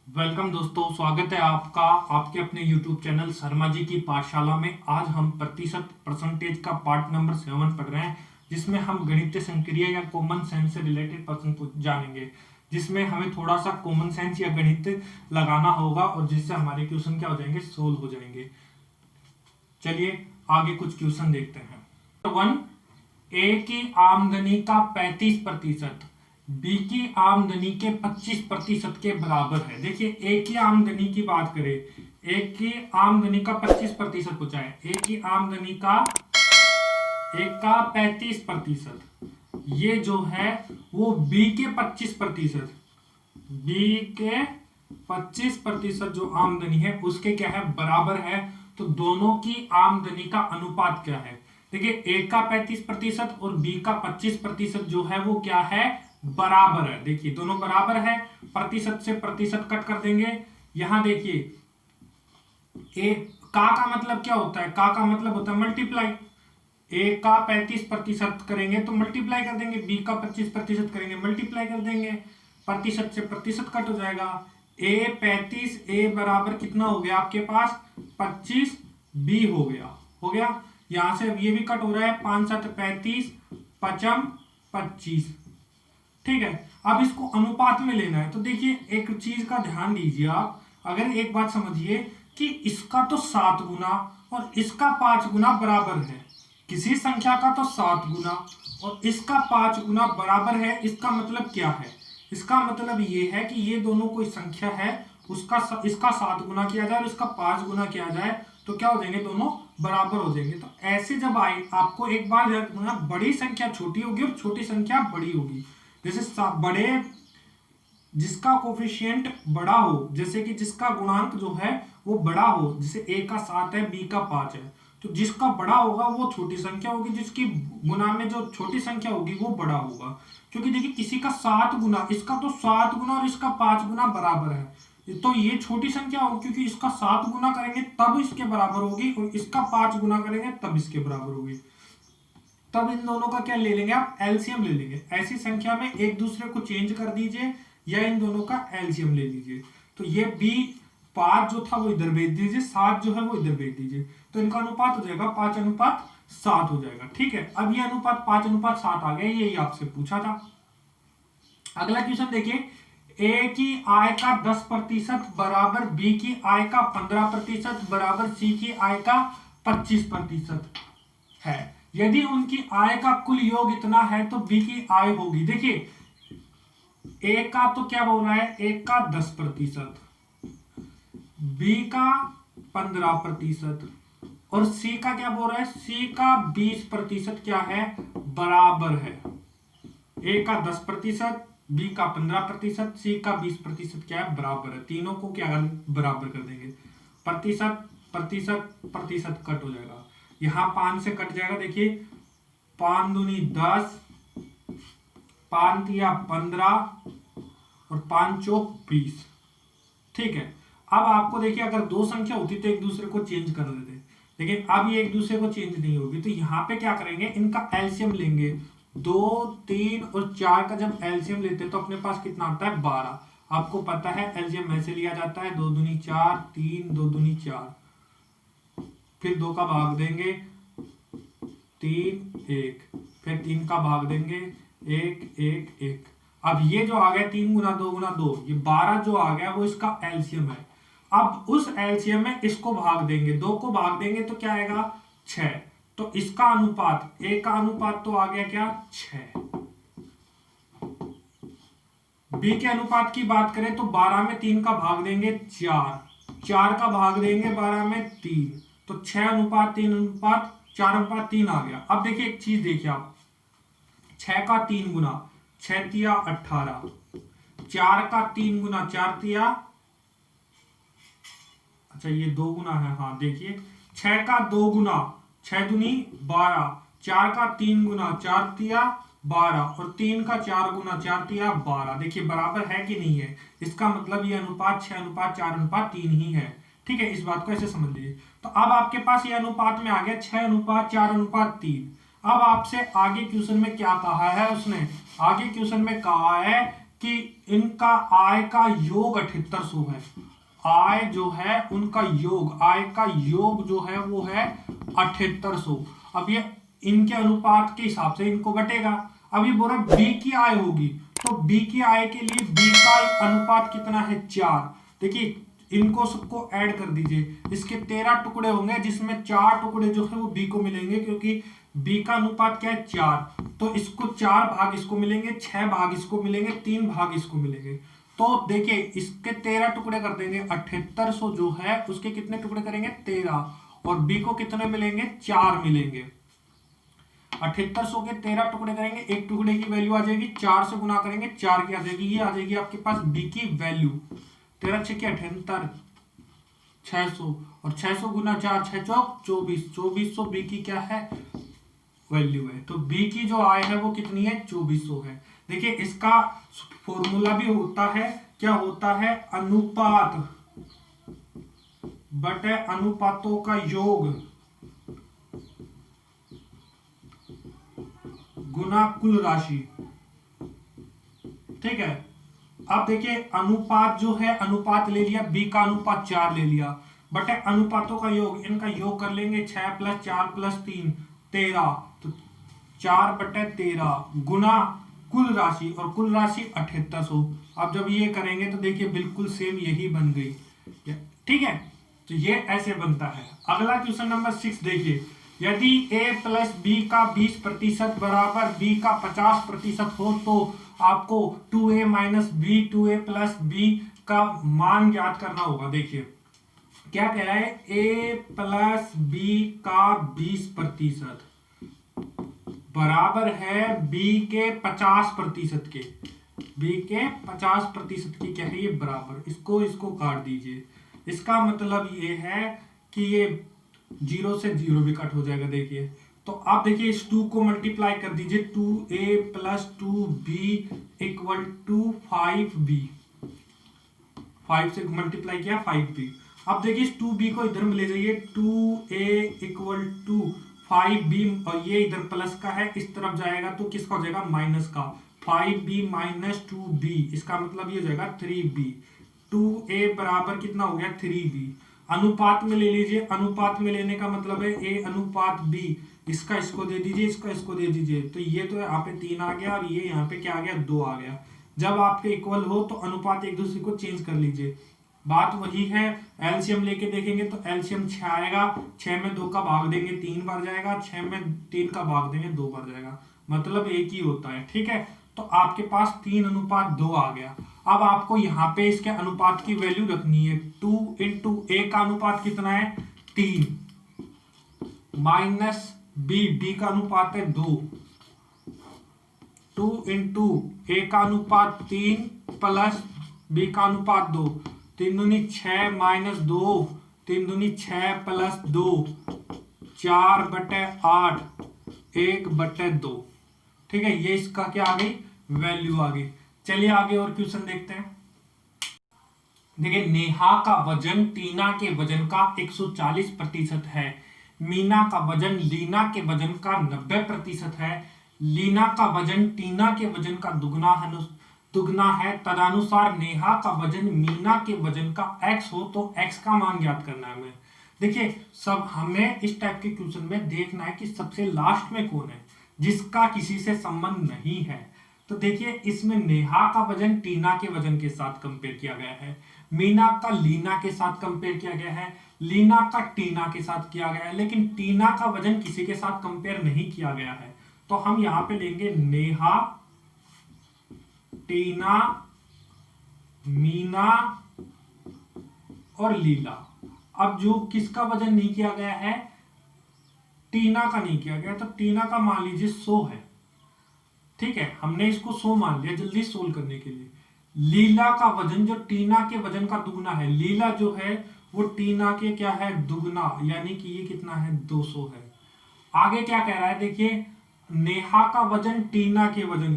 Welcome दोस्तों, स्वागत है आपका आपके अपने YouTube चैनल शर्मा जी की पाठशाला में। आज हम प्रतिशत परसेंटेज का पार्ट नंबर 7 पढ़ रहे हैं, जिसमें हम गणितीय संक्रिया या कॉमन सेंस से रिलेटेड प्रश्न जानेंगे, जिसमें हमें थोड़ा सा कॉमन सेंस या गणित लगाना होगा और जिससे हमारे क्वेश्चन क्या हो जाएंगे, सोल्व हो जाएंगे। चलिए आगे कुछ क्वेश्चन देखते हैं। 1, ए की आमदनी का 35% बी की आमदनी के 25% के बराबर है। देखिए ए की आमदनी की बात करें, ए की आमदनी का 25% पूछा है। ए की आमदनी का 35%, ये जो है वो बी के 25%, बी के 25% जो आमदनी है उसके क्या है, बराबर है। तो दोनों की आमदनी का अनुपात क्या है? देखिए ए का 35% और बी का 25% जो है वो क्या है, बराबर है। देखिए दोनों बराबर है, प्रतिशत से प्रतिशत कट कर देंगे। यहां देखिए ए का मतलब क्या होता है, का मतलब होता है मल्टीप्लाई। ए का 35% करेंगे तो मल्टीप्लाई कर देंगे, बी का 25% करेंगे मल्टीप्लाई कर देंगे, प्रतिशत से प्रतिशत कट हो जाएगा। ए 35, ए बराबर कितना हो गया आपके पास 25, बी हो गया। यहां से ये भी कट हो रहा है, 5 7 35, पचम 25। ठीक है, अब इसको अनुपात में लेना है। तो देखिए एक चीज का ध्यान दीजिए आप, अगर एक बात समझिए कि इसका तो 7 गुना और इसका 5 गुना बराबर है। किसी संख्या का तो 7 गुना और इसका 5 गुना बराबर है, इसका मतलब क्या है? इसका मतलब ये है कि ये दोनों कोई संख्या है, उसका इसका 7 गुना किया जाए और इसका 5 गुना किया जाए तो क्या हो जाएंगे, दोनों बराबर हो जाएंगे। तो ऐसे जब आए आपको एक बार बड़ी संख्या छोटी होगी और छोटी संख्या बड़ी होगी। जैसे बड़े जिसका कोफिशिएंट बड़ा हो, जैसे कि जिसका गुणांक जो है वो बड़ा हो, जैसे ए का 7 है, बी का 5 है, तो जिसका बड़ा होगा वो छोटी संख्या होगी, जिसकी गुना में जो छोटी संख्या होगी वो बड़ा होगा। क्योंकि देखिए किसी का 7 गुना, इसका तो 7 गुना और इसका 5 गुना बराबर है, तो ये छोटी संख्या होगी क्योंकि इसका 7 गुना करेंगे तब इसके बराबर होगी और इसका 5 गुना करेंगे तब इसके बराबर होगी। तब इन दोनों का क्या ले लेंगे आप, एलसीएम ले लेंगे। ऐसी संख्या में एक दूसरे को चेंज कर दीजिए या इन दोनों का एलसीएम ले लीजिए। तो ये बी 5 जो था वो इधर भेज दीजिए, 7 जो है वो इधर भेज दीजिए, तो इनका अनुपात हो जाएगा 5:7 हो जाएगा। ठीक है, अब ये अनुपात 5:7 आ गया, यही आपसे पूछा था। अगला क्वेश्चन देखिए, ए की आय का 10% बराबर बी की आय का 15% बराबर सी की आय का 25% है। यदि उनकी आय का कुल योग इतना है तो बी की आय होगी। देखिए ए का तो क्या बोल रहा है, ए का 10%, बी का 15% और सी का क्या बोल रहा है, सी का 20% क्या है, बराबर है। ए का 10%, बी का 15%, सी का 20% क्या है, बराबर है। तीनों को क्या बराबर कर देंगे, प्रतिशत प्रतिशत प्रतिशत कट हो जाएगा। यहां 5 से कट जाएगा, देखिए 5 दूनी 10, 5 तिया 15 और 5 चौक 20। ठीक है, अब आपको देखिए अगर दो संख्या होती तो एक दूसरे को चेंज कर देते, लेकिन अब ये एक दूसरे को चेंज नहीं होगी। तो यहाँ पे क्या करेंगे, इनका एलसीएम लेंगे। 2 3 और 4 का जब एलसीएम लेते हैं तो अपने पास कितना आता है, 12। आपको पता है एलसीएम ऐसे लिया जाता है, 2 दूनी 4, 3 2 दूनी 4, फिर 2 का भाग देंगे 3 1, फिर 3 का भाग देंगे 1 1 1। अब ये जो आ गया 3 गुना 2 गुना 2, ये 12 जो आ गया वो इसका एलसीएम है। अब उस एलसीएम में इसको भाग देंगे, 2 को भाग देंगे तो क्या आएगा, 6। तो इसका अनुपात, ए का अनुपात तो आ गया क्या, 6। बी के अनुपात की बात करें तो 12 में 3 का भाग देंगे 4, 4 का भाग देंगे 12 में 3, तो 6:3:4:3 आ गया। अब देखिए एक चीज देखिए आप, 6 का 3 गुना 6 तिया 18, 4 का 3 गुना 4 तिया, अच्छा ये 2 गुना है, हाँ देखिए 6 का 2 गुना 6 दूनी 12, 4 का 3 गुना 4 तिया 12 और 3 का 4 गुना 4 तिया 12। देखिए बराबर है कि नहीं है, इसका मतलब ये अनुपात 6:4:3 ही है। ठीक है, इस बात को ऐसे समझ लीजिए। तो अब आपके पास ये अनुपात में आ गया 6:4:3। अब आपसे आगे क्वेश्चन में क्या कहा है, उसने आगे क्वेश्चन में कहा है कि इनका आय का योग 7800 है। आय जो है उनका योग, आय का योग जो है वो है 7800। अब ये इनके अनुपात के हिसाब से इनको घटेगा। अब ये बोल रहा बी की आय होगी, तो बी की आय के लिए बी का अनुपात कितना है 4। देखिए इनको सबको ऐड कर दीजिए, इसके 13 टुकड़े होंगे जिसमें 4 टुकड़े जो है वो बी को मिलेंगे, क्योंकि बी का अनुपात क्या है 4। तो इसको 4 भाग इसको मिलेंगे, 6 भाग इसको मिलेंगे, 3 भाग इसको मिलेंगे। तो देखिए इसके 13 टुकड़े कर देंगे, 7800 जो है उसके कितने टुकड़े करेंगे 13, और बी को कितने मिलेंगे 4 मिलेंगे। 7800 के 13 टुकड़े करेंगे, एक टुकड़े की वैल्यू आ जाएगी 4 से गुना करेंगे 4 की आ जाएगी, ये आ जाएगी आपके पास बी की वैल्यू। 13 6 78 600, और 600 गुना 4 6 चौक 24, 2400 बी की क्या है वैल्यू है। तो बी की जो आय है वो कितनी है 2400 है। देखिए इसका फॉर्मूला भी होता है, क्या होता है अनुपात बटे अनुपातों का योग गुना कुल राशि। ठीक है, अब देखिए अनुपात जो है, अनुपात ले लिया, बी का अनुपात 4 ले लिया, बटे अनुपातों का योग, इनका योग कर लेंगे 6 + 4 + 3 13, तो 4 बटे 13 गुना कुल राशि, और कुल राशि 7800। अब जब ये करेंगे तो देखिए बिल्कुल सेम यही बन गई। ठीक है, तो ये ऐसे बनता है। अगला क्वेश्चन नंबर 6 देखिए, यदि a + b का 20% बराबर b का 50% हो तो आपको 2a - b 2a + b का मान ज्ञात करना होगा। देखिए क्या कह रहा है, a + b का 20% बराबर है b के 50% के, b के 50% की क्या है ये बराबर, इसको काट दीजिए। इसका मतलब ये है कि ये 0 से 0 भी कट हो जाएगा। देखिए तो आप देखिए इस 2 को मल्टीप्लाई कर दीजिए, 2a + 2b = 5b, 5 से मल्टीप्लाई किया 5b। अब देखिए इस 2b को इधर में ले जाइए, 2a = 5b, और ये इधर प्लस का है, इस तरफ जाएगा तो किसका हो जाएगा माइनस का, 5b - 2b, इसका मतलब ये हो जाएगा 3b। 2a बराबर कितना हो गया 3b। अनुपात में ले लीजिए, अनुपात में लेने का मतलब है a अनुपात b, इसका इसको दे दीजिए, इसका इसको दे दीजिए, तो ये तो यहाँ पे 3 आ गया, और ये यहाँ पे क्या आ गया 2 आ गया। जब आपके इक्वल हो तो अनुपात एक दूसरे को चेंज कर लीजिए, बात वही है। एलसीएम लेके देखेंगे तो एलसीएम 6 आएगा, 6 में 2 का भाग देंगे 3 बार जाएगा, 6 में 3 का भाग देंगे 2 बार जाएगा, मतलब एक ही होता है। ठीक है, तो आपके पास 3:2 आ गया। अब आपको यहाँ पे इसके अनुपात की वैल्यू रखनी है, 2 × a का अनुपात कितना है 3 माइनस b का अनुपात है 2, 2 × a का अनुपात 3 प्लस b का अनुपात 2, 3 दूनी 6 माइनस 2, 3 दूनी 6 प्लस 2, 4/8, 1/2। ठीक है, ये इसका क्या आ गई वैल्यू आ गई। चलिए आगे और क्वेश्चन देखते हैं। देखिए नेहा का वजन टीना के वजन का 140% है, मीना का वजन लीना के वजन का 90% है, लीना का वजन टीना के वजन का दुगना है, तदनुसार नेहा का वजन मीना के वजन का x हो तो x का मान ज्ञात करना है हमें। देखिए सब हमें इस टाइप के क्वेश्चन में देखना है कि सबसे लास्ट में कौन है जिसका किसी से संबंध नहीं है। तो देखिए इसमें नेहा का वजन टीना के वजन के साथ कंपेयर किया गया है, मीना का लीना के साथ कंपेयर किया गया है, लीना का टीना के साथ किया गया है, लेकिन टीना का वजन किसी के साथ कंपेयर नहीं किया गया है। तो हम यहाँ पे लेंगे नेहा, टीना, मीना और लीला। अब जो किसका वजन नहीं किया गया है, टीना का नहीं किया गया, तो टीना का मान लीजिए 100 है। ठीक है, हमने इसको 100 मान लिया जल्दी सोल्व करने के लिए। लीला का वजन जो टीना के वजन का दुगना है, लीला जो है वो टीना के क्या है दुगना, यानी कि ये कितना है 200 है। आगे क्या कह रहा है देखिए, नेहा का वजन टीना के वजन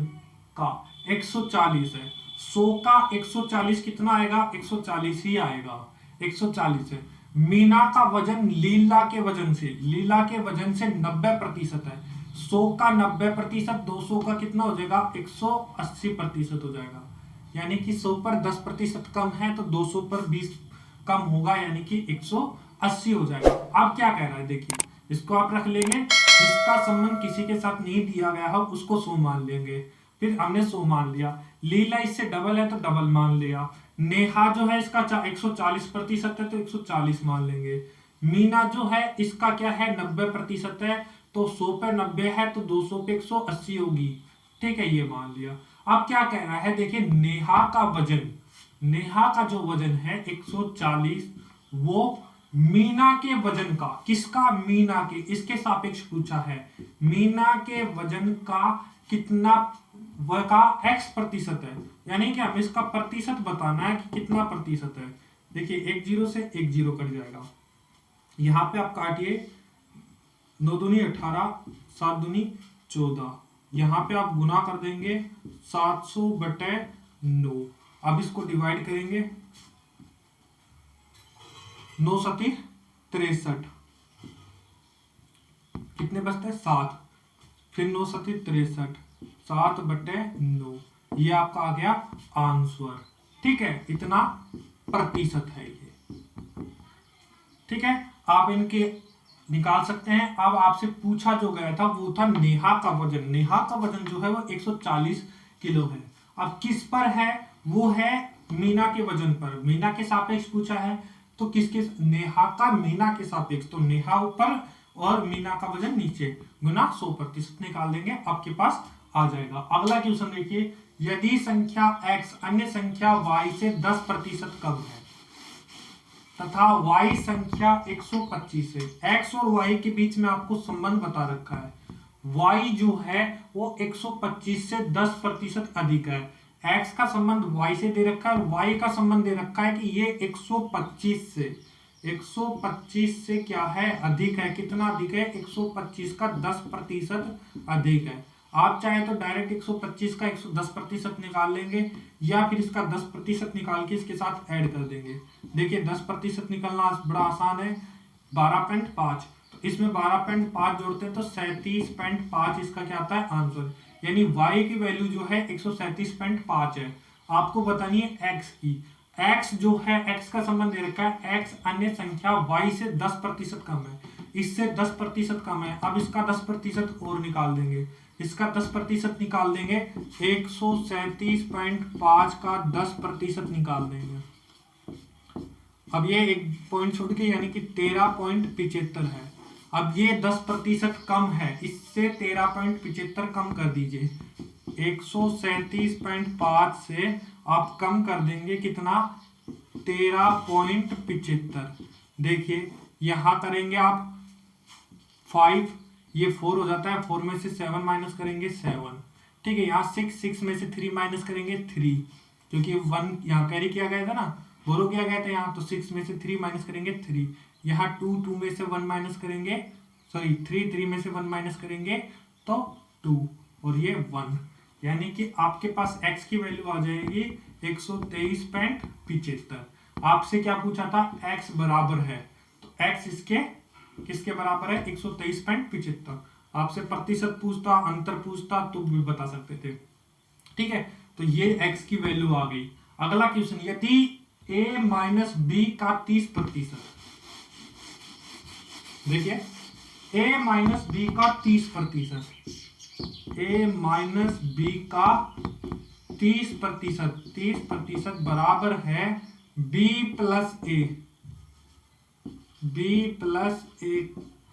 का 140 है, 100 का 140 कितना आएगा 140 ही आएगा, 140 है। मीना का वजन लीला के वजन से 90% है, 100 का 90%, 200 का कितना हो जाएगा 180% हो जाएगा। यानी कि 100 पर 10% कम है तो 200 पर 20 कम होगा, यानी कि 180 हो जाएगा। अब क्या कह रहा है देखिए, इसको आप रख लेंगे, जिसका संबंध किसी के साथ नहीं दिया गया है उसको 100 मान लेंगे। फिर हमने 100 मान लिया, लीला इससे डबल है तो डबल मान लिया, नेहा जो है इसका 140% है तो 140 मान लेंगे, मीना जो है इसका क्या है 90% है तो 100 पे 90 है तो 200 पे 180 होगी। ठीक है, ये मान लिया। अब क्या कह रहा है देखिए, नेहा का वजन, नेहा का जो वजन है 140, वो मीना के वजन का, किसका, मीना के, इसके सापेक्ष पूछा है, मीना के वजन का कितना वह का x% है, यानी कि हमें इसका प्रतिशत बताना है कि कितना प्रतिशत है। देखिए एक जीरो से एक जीरो कट जाएगा, यहां पे आप काटिए, 9 दूनी 18, 7 दूनी 14, यहां पे आप गुना कर देंगे 700/9। अब इसको डिवाइड करेंगे, 9 सती 63, कितने बचते हैं 7, फिर 9 सती 63, 7/9, ये आपका आ गया आंसर। ठीक है, इतना प्रतिशत है ये। ठीक है, आप इनके निकाल सकते हैं। अब आपसे पूछा जो गया था वो था नेहा का वजन, नेहा का वजन जो है वो 140 किलो है। अब किस पर है, वो है मीना के वजन पर, मीना के सापेक्ष पूछा है तो किसके, नेहा का मीना के सापेक्ष, तो नेहा ऊपर और मीना का वजन नीचे, गुना 100% निकाल देंगे, आपके पास आ जाएगा। अगला क्वेश्चन देखिए, यदि संख्या x अन्य संख्या y से 10% कम है तथा y संख्या 125 है, x और y के बीच में आपको संबंध बता रखा है, y जो है वो 125 से 10% अधिक है, x का संबंध y से दे रखा है और y का संबंध दे रखा है कि ये 125 से क्या है, अधिक है। कितना अधिक है, 125 का 10% अधिक है। आप चाहे तो डायरेक्ट 125 का 110% निकाल लेंगे या फिर इसका 10% निकाल के इसके साथ ऐड कर देंगे। देखिए 10% निकालना बड़ा आसान है, 12.5, तो इसमें 12.5 जोड़ते हैं तो 37.5 इसका क्या आता है आंसर, यानी y की वैल्यू जो है 137.5 है। आपको बतानी है x की, x जो है x का संबंध दे रखा है, x अन्य संख्या y से 10% कम है, इससे 10% कम है। अब इसका 10% और निकाल देंगे, इसका 10% निकाल देंगे, 137.5 का 10% निकाल देंगे। अब ये एक पॉइंट छोड़ के यानी कि 13.75 है। अब ये 10% कम है, इससे 13.75 कम कर दीजिए, 137.5 से आप कम कर देंगे कितना, 13.75। देखिए यहां करेंगे आप 5, ये 4 हो जाता है, 4 में से 7 माइनस करेंगे 7। ठीक है, यहाँ 6 में से 3 माइनस करेंगे 3, क्योंकि 1 यहाँ कैरी किया गया था ना, बोरो किया गया था यहाँ, तो 6 में से 3 माइनस करेंगे 3, यहाँ 2 में से 1 माइनस करेंगे, सॉरी 3 में से 1 माइनस करेंगे तो 2 और ये 1, यानी कि आपके पास x की वैल्यू आ जाएगी 123.75। आपसे क्या पूछा था, x बराबर है, तो x इसके किसके बराबर है, 123.75। आपसे प्रतिशत पूछता, अंतर पूछता तो भी बता सकते थे। ठीक है, तो ये x की वैल्यू आ गई। अगला क्वेश्चन, यदि a माइनस बी का 30%, देखिए a माइनस बी का 30%, a माइनस बी का 30% बराबर है b प्लस ए, b प्लस ए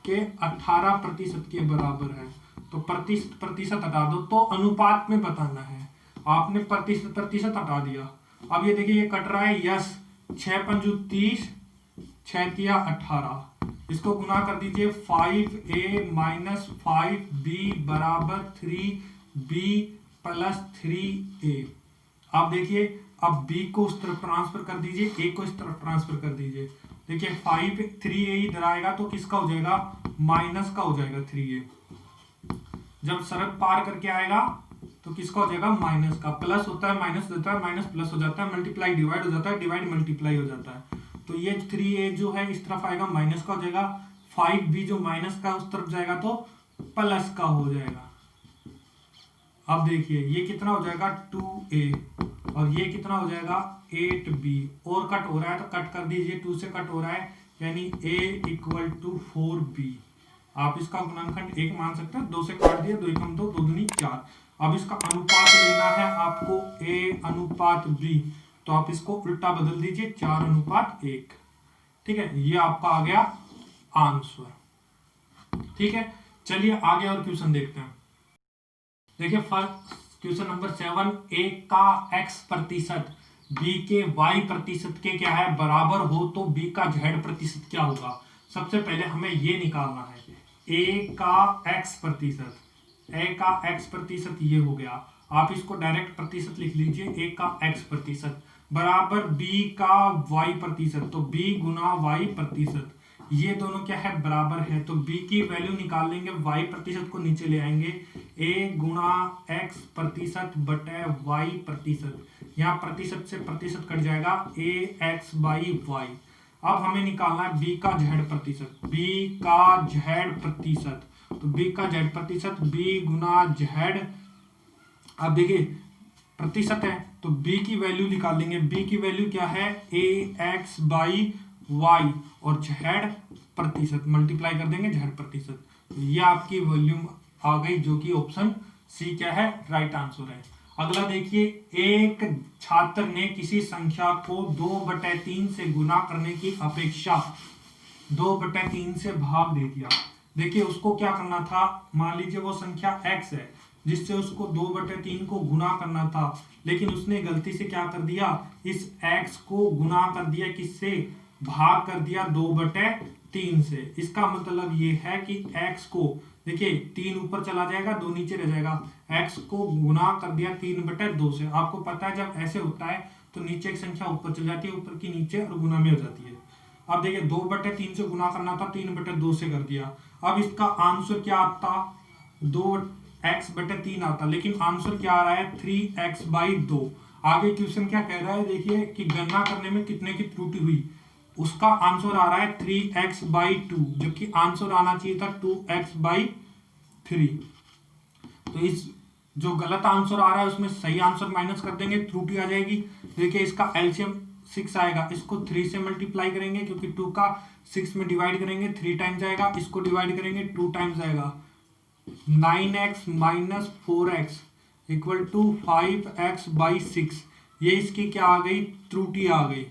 के 18% के बराबर है, तो प्रतिशत हटा दो, तो अनुपात में बताना है। आपने प्रतिशत हटा दिया। अब ये देखिए ये कट रहा है, यस 6 पंजू 30, 6 तिया 18, इसको गुना कर दीजिए, 5a माइनस 5b बराबर 3b प्लस 3a। आप देखिए अब b को उस तरफ ट्रांसफर कर दीजिए, a को इस तरफ ट्रांसफर कर दीजिए। देखिए 3a इधर आएगा तो किसका हो जाएगा, माइनस का हो जाएगा 3a। जब सड़क पार करके आएगा तो किसका हो जाएगा, माइनस का। प्लस होता है माइनस होता है, माइनस प्लस हो जाता है, मल्टीप्लाई डिवाइड हो जाता है, डिवाइड मल्टीप्लाई हो जाता है। तो ये 3a जो है इस तरफ आएगा, माइनस का हो जाएगा, 5b जो माइनस का उस तरफ जाएगा तो प्लस का हो जाएगा। अब देखिए ये कितना हो जाएगा, 2a और ये कितना हो जाएगा 8b, और कट हो रहा है तो कट कर दीजिए, 2 से कट हो रहा है, यानी a इक्वल टू 4b। आप इसका गुणनखंड 1 मान सकते हैं, 2 से काट दिया, 2 एकम 2, 2 दूनी 4। अब इसका अनुपात लेना है आपको a अनुपात b, तो आप इसको उल्टा बदल दीजिए, 4 अनुपात 1। ठीक है, ये आपका आ गया आंसर। ठीक है, चलिए आगे और क्वेश्चन देखते हैं। देखिए फर्स्ट क्वेश्चन नंबर 7, a का x प्रतिशत b के y प्रतिशत के क्या है बराबर हो तो b का z प्रतिशत क्या होगा। सबसे पहले हमें ये निकालना है a का x प्रतिशत, a का x प्रतिशत ये हो गया, आप इसको डायरेक्ट प्रतिशत लिख लीजिए, a का x प्रतिशत बराबर b का y प्रतिशत, तो b गुना y प्रतिशत, ये दोनों क्या है बराबर है, तो b की वैल्यू निकाल लेंगे, y प्रतिशत को नीचे ले आएंगे, a गुना x प्रतिशत बटे y प्रतिशत, यहाँ प्रतिशत से प्रतिशत कट जाएगा, ax बाई y। अब हमें निकालना है b का z प्रतिशत, b का z प्रतिशत, तो b का z प्रतिशत b गुना z, अब देखिए प्रतिशत है तो b की वैल्यू निकाल लेंगे, b की वैल्यू क्या है ax बाई y, और z प्रतिशत मल्टीप्लाई कर देंगे z प्रतिशत, तो ये आपकी वॉल्यूम आ गई, जो कि ऑप्शन सी क्या है राइट आंसर है। अगला देखिए, एक छात्र ने किसी संख्या को 2/3 से गुना करने की अपेक्षा 2/3 से भाग दे दिया। देखिए उसको क्या करना था, मान लीजिए वो संख्या x है जिससे उसको 2/3 को गुना करना था, लेकिन उसने गलती से क्या कर दिया, इस x को गुना कर दिया, किससे भाग कर दिया 2/3 से। इसका मतलब ये है कि x को देखिए 3 ऊपर चला जाएगा, 2 नीचे रह जाएगा, x को गुना कर दिया 3/2 से। आपको पता है जब ऐसे होता है तो नीचे एक संख्या ऊपर चल जाती है, ऊपर की नीचे और गुना में हो जाती है। अब देखिए 2/3 से गुना करना था, 3/2 से कर दिया। अब इसका आंसर क्या आता, 2x/3 आता, लेकिन आंसर क्या आ रहा है 3x/2। आगे क्वेश्चन क्या कह रहा है, देखिए कि गणना करने में कितने की त्रुटि हुई, उसका आंसर आ रहा है 3x/2, जबकि आंसर आना चाहिए था 2x/3। तो इस जो गलत आंसर आ रहा है उसमें सही आंसर माइनस कर देंगे, त्रुटि आ जाएगी। देखिए इसका एलसीएम 6 आएगा, इसको 3 से मल्टीप्लाई करेंगे क्योंकि 2 का 6 में डिवाइड करेंगे 3 टाइम्स आएगा, इसको डिवाइड करेंगे 2 टाइम्स आएगा, 9x minus 4x equal to 5x/6। ये इसकी क्या आ गई, त्रुटि आ गई।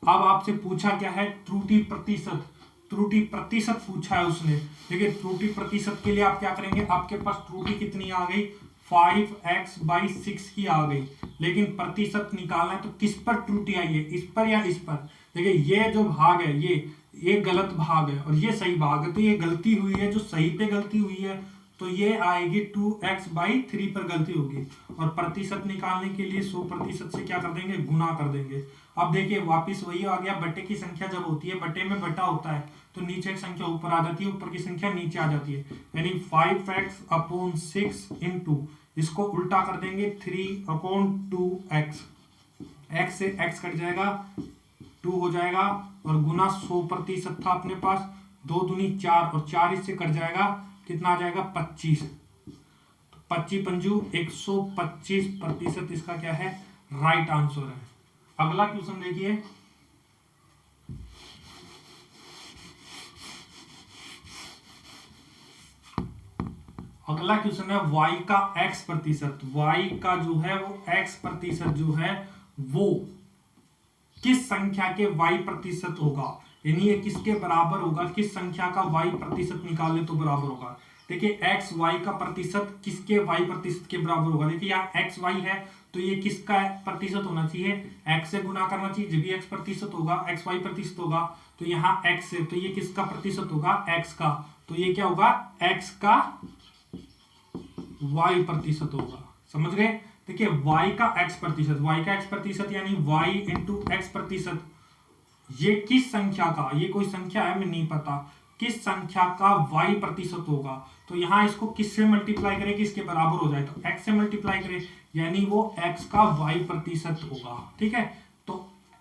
अब आपसे पूछा क्या है त्रुटि प्रतिशत, त्रुटि प्रतिशत पूछा है उसने। देखिए त्रुटि प्रतिशत के लिए आप क्या करेंगे, आपके पास त्रुटि कितनी आ गई 5x/6 की आ गई, लेकिन प्रतिशत निकालना है तो किस पर त्रुटि आई है, इस पर या इस पर। देखिए ये जो भाग है ये गलत भाग है और ये सही भाग है, तो ये गलती हुई है, जो सही पे गलती हुई है तो ये आएगी 2x/3 पर गलती होगी। और प्रतिशत निकालने के लिए 100% से क्या कर देंगे, गुना कर देंगे। अब देखिए वापिस वही आ गया, बटे की संख्या जब होती है, बटे में बटा होता है तो नीचे की संख्या ऊपर आ जाती है, ऊपर की संख्या नीचे आ जाती है, यानी 5x/6 इंटू इसको उल्टा कर देंगे 3/2x, x से x कट जाएगा 2 हो जाएगा, और गुना 100% था अपने पास, 2 दूनी 4 और 4 इससे कट जाएगा, कितना आ जाएगा 25, तो 25 पंजू 125% इसका क्या है राइट आंसर है। अगला क्वेश्चन देखिए, अगला क्वेश्चन है y का x प्रतिशत, y का जो है वो x प्रतिशत जो है वो किस संख्या के y प्रतिशत होगा, यानी ये किसके बराबर होगा, किस संख्या का y प्रतिशत निकाले तो बराबर होगा। देखिए x y का प्रतिशत किसके y प्रतिशत के बराबर होगा। देखिए यहाँ x y है तो ये किसका प्रतिशत होना चाहिए, x से गुना करना चाहिए, जब भी x प्रतिशत होगा x y प्रतिशत होगा, तो यहाँ x से, तो ये किसका प्रतिशत होगा x का, तो ये क्या होगा x का y प्रतिशत होगा। समझ गए। देखिए y का x प्रतिशत, y का x प्रतिशत यानी y इंटू x प्रतिशत, ये किस संख्या का, ये कोई संख्या है मैं नहीं पता, किस संख्या का y प्रतिशत होगा, तो यहाँ इसको किससे मल्टीप्लाई करें कि इसके बराबर हो जाए, तो x से मल्टीप्लाई करें, यानी वो x का y प्रतिशत होगा। ठीक है, तो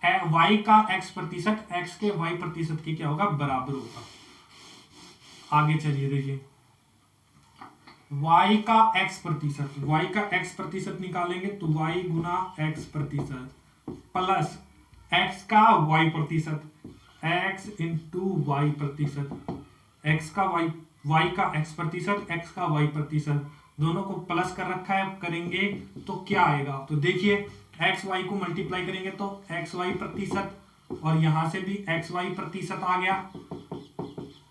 y का x प्रतिशत x के y प्रतिशत के क्या होगा बराबर होगा। आगे चलिए देखिए, y का x प्रतिशत, y का x प्रतिशत निकालेंगे तो y गुना x प्रतिशत प्लस x का y प्रतिशत, x इंटू y प्रतिशत, x का y का x प्रतिशत, x का y प्रतिशत, दोनों को प्लस कर रखा है। करेंगे तो क्या आएगा, तो देखिए x y को मल्टीप्लाई करेंगे तो x y प्रतिशत, और यहां से भी x y प्रतिशत आ गया।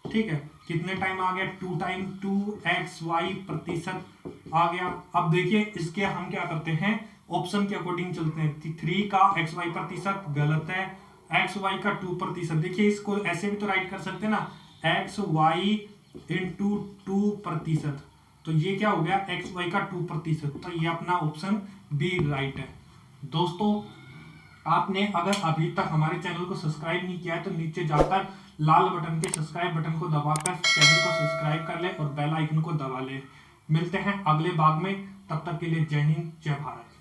ठीक है, कितने टाइम आ गया, 2 टाइम 2xy प्रतिशत आ गया। अब देखिए इसके हम क्या करते हैं, ऑप्शन के अकॉर्डिंग चलते हैं। 3 का xy प्रतिशत गलत है, xy का 2 प्रतिशत, देखिए इसको ऐसे भी तो राइट कर सकते हैं ना, xy इंटू 2 प्रतिशत, तो ये क्या हो गया xy का 2 प्रतिशत, तो ये अपना ऑप्शन बी राइट है। दोस्तों आपने अगर अभी तक हमारे चैनल को सब्सक्राइब नहीं किया है तो नीचे जाकर लाल बटन के सब्सक्राइब बटन को दबाकर चैनल को सब्सक्राइब कर ले और बेल आइकन को दबा ले। मिलते हैं अगले भाग में, तब तक के लिए जय हिंद जय भारत।